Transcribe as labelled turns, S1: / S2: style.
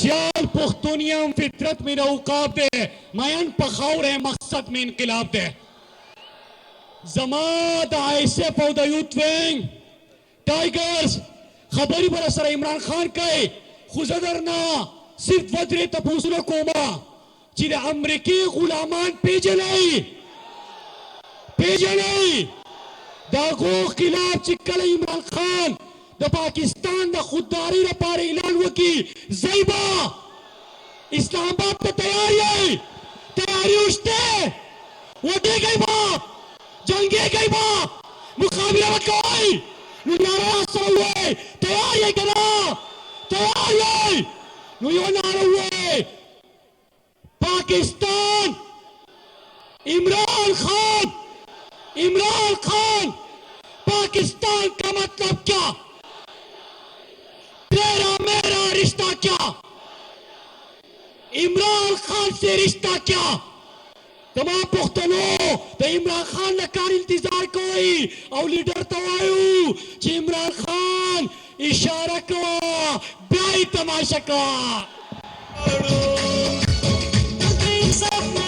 S1: सियाल पुख्तुनियम फितरत में रऊकाब दे मयन पखाउर है मकसद में इनकलाब दे जमात ऐसे पौधा यूथ विंग टाइगर्स खबरी बरसर इमरान खान के खुजदरना सिर्फ वजरे तपूसनो कोमा जिले अमरीकी गुलामान पेजे नहीं दागो खिलाफ चिकल इमरान खान द पाकिस्तान द खुददारी द पारे ऐलान वकी ज़ैबा इस्लामाबाद पे तैयारी उठते वटे गई बाप जंगे गई बाप मुकाबला मत कोई नारा सवे तैयारी करा तैयारी नो नारा हुए पाकिस्तान इमरान खान पाकिस्तान का मतलब क्या तेरा मेरा रिश्ता क्या इमरान खान से रिश्ता क्या तमाम पुख्तनों तो इमरान खान ने कार इंतजार कोई और लीडर तो आयु इमरान खान इशारा को ब्याई तमाशा को